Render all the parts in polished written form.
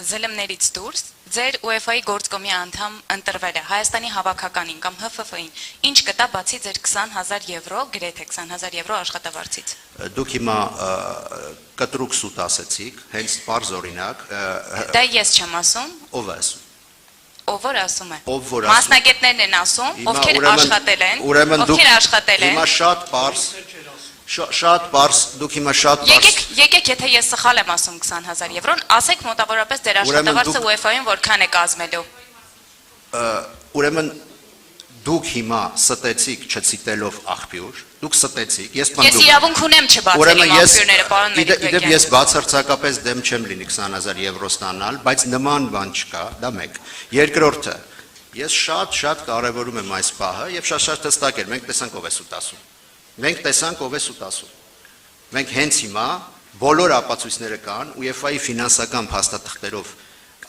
զելմներից դուրս ձեր UEFA-ի գործկոմի անդամ ընտրվել է Հայաստանի հավաքականին կամ ՀՖՖ-ին, ինչ կտա բացի ձեր 20,000 եվրո, գրեթե 20,000 եվրո աշխատավարձից։ Դուք հիմա կտրուկ սուտ ասեցիք, հենց պարզ օրինակ։ Դա ես չեմ ասում։ Ով է ասում։ Ով որ ասում է։ Մասնագետներն են ասում, ովքեր աշխատել են, ովքեր աշխատել են։ Հիմա շատ պարզ, դուք հիմա շատ պարզ։ Եկեք, եթե ես սխալ եմ ասում 20,000 եվրոն, ասեք մոտավորապես ձեր աշխատավարձը UEFA-ին որքան է կազմելու։ Ուրեմն դուք հիմա ստեցիք չցիտելով աղբյուր, դուք ստեցիք, ես իրավունք ունեմ չբացել իմ աղբյուրները, պարոն Մելիքբեկյան։ Իդեպ ես բացարձակապես դեմ չեմ լինի 20,000 եվրո ստանալ, բայց նման բան չկա, դա մեկ։ Երկրորդը, ես շատ կարևորում եմ այս պահը եւ շատ հստակ էր, մենք տեսանք ով է սուտ ասում։ Մենք հենց հիմա բոլոր ապացույցները կան UEFA-ի ֆինանսական փաստաթղթերով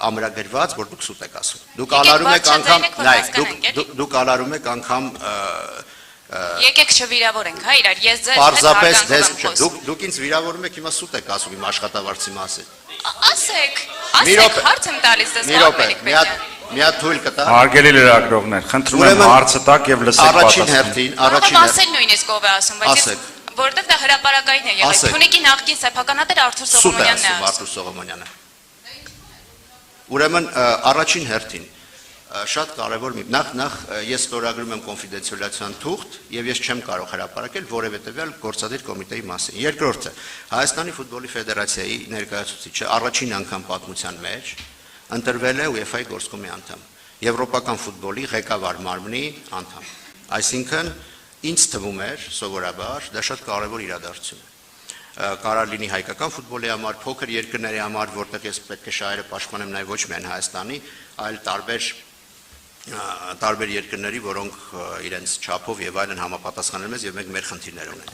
ամրագրված, որ դուք սուտ եք ասում։ Դուք ալարում եք անգամ Եկեք չվիրավորենք, հա իրար, ես ձեր հետ հարգանքով եմ խոսում։ Դուք ինձ վիրավորում եք, հիմա սուտ եք ասում իմ աշխատավարձի մասին։ Ասեք, հարց եմ տալիս դες Մելիքբեկյան։ Մի հատ թույլ կտա։ Հարգելի լրագրողներ, խնդրում եմ հարցը տակ եւ լսեք պատասխանը։ Առաջին հերթին նույնիսկ ով է ասում, բայց որովհետեւ դա հրապարակային է եղել։ Թունիկի նախկին սեփականատեր Արթուր Սողոմոնյանն է Արթուր Սողոմոնյանը։ Ուրեմն առաջին հերթին շատ կարևոր նախ ես ստորագրում եմ կոնֆիդենցիալության թուղթ եւ ես չեմ կարող հրապարակել որևէ տվյալ գործադիր կոմիտեի մասին։ Երկրորդը Հայաստանի ֆուտբոլի ֆեդերացիայի ներկայացուցիչը առաջին անգամ պատմության մեջ ընտրվել է UEFA-ի գործկոմի անդամ, Եվրոպական ֆուտբոլի ղեկավար մարմնի անդամ։ Այսինքն ինձ թվում էր սովորաբար դա շատ կարևոր իրադարձություն է։ Կարող լինի հայկական ֆուտբոլի համար, փոքր երկրների համար, որտեղ ես պետք է շահերը պաշտպանեմ նաև ոչ միայն Հայաստանի, այլ տարբեր երկրների, որոնք իրենց չափով եւ այլն համապատասխանել մեզ եւ մենք մեր խնդիրներ ունենք։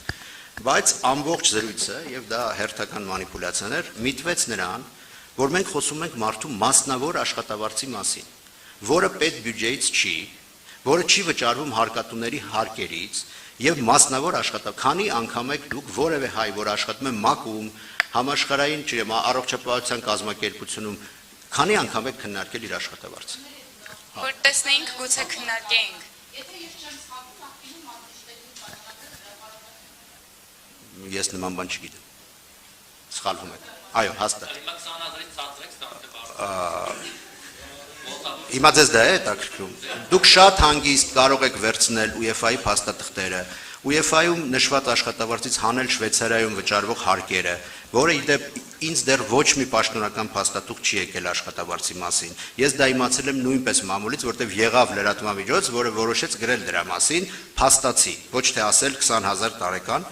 Բայց ամբողջ զրույցը եւ դա հերթական մանիպուլյացիաներ միտվեց նրան, որ մենք խոսում ենք մարդու մասնավոր աշխատավարձի մասին, որը պետ բյուջեից չի, որը չի վճարվում հարկատուների հարկերից եւ մասնավոր աշխատավ։ Քանի անգամ եք դուք որևէ հայ, որ աշխատում է ՄԱԿ-ում, համաշխարհային, չգիտեմ, առողջապահության կազմակերպությունում, քանի անգամ եք քննարկել իր աշխատավարձը։ Որ տեսնեինք, գուցե քննարկեինք։ Ես նման բան չգիտեմ։ Սխալվում եք։ Այո, հաստատ։ Հիմա ձեզ դա է հետաքրքրում։ Դուք շատ հանգիստ կարող եք վերցնել UEFA-ի փաստաթղթերը, UEFA-ում նշված աշխատավարձից հանել Շվեյցարիայում վճարվող հարկերը, որը իդեպ ինձ դեռ ոչ մի պաշտոնական փաստաթուղթ չի եկել աշխատավարձի մասին։ Ես դա իմացել եմ նույնպես մամուլից, որտեղ եղավ լրատվամիջոց, որը որոշեց գրել դրա մասին, փաստացի, ոչ թե ասել 20,000 տարեկան,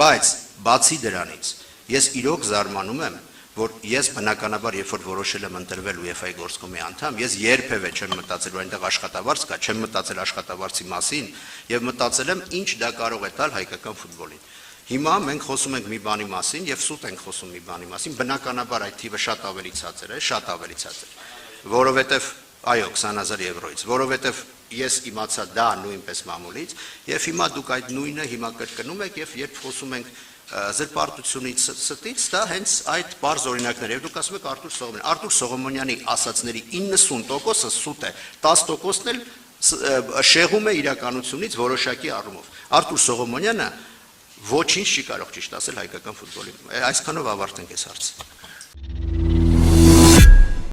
բայց բացի դրանից ես իրոք զարմանում եմ, որ ես բնականաբար երբ որ որոշել եմ ընտրվել UEFA-ի գործկոմի անդամ, ես երբևէ չեմ մտածել, որ այնտեղ աշխատավարձ կա, չեմ մտածել աշխատավարձի մասին եւ մտածել եմ ինչ դա կարող է տալ հայկական ֆուտբոլին։ Հիմա մենք խոսում ենք մի բանի մասին եւ սուտ ենք խոսում մի բանի մասին, բնականաբար այդ թիվը շատ ավելի ցածր է, որովհետեւ այո 20,000 եվրոից, որովհետեւ ես իմացա դա նույնպես մամուլից եւ հիմա դուք այդ նույնը հիմա կրկնում եք եւ երբ խոսում ենք զրպարտությունից ստից, դա հենց այդ բարձ օրինակներ եւ դուք ասում եք Արթուր Սողոմոնյանի ասացների 90%-ը սուտ է, 10%-ն էլ շեղում է իրականությունից որոշակի առումով։ Արթուր Սողոմոնյանը ոչինչ չի կարող ճիշտ ասել հայկական ֆուտբոլի։ Այսքանով ավարտենք այս հարցը։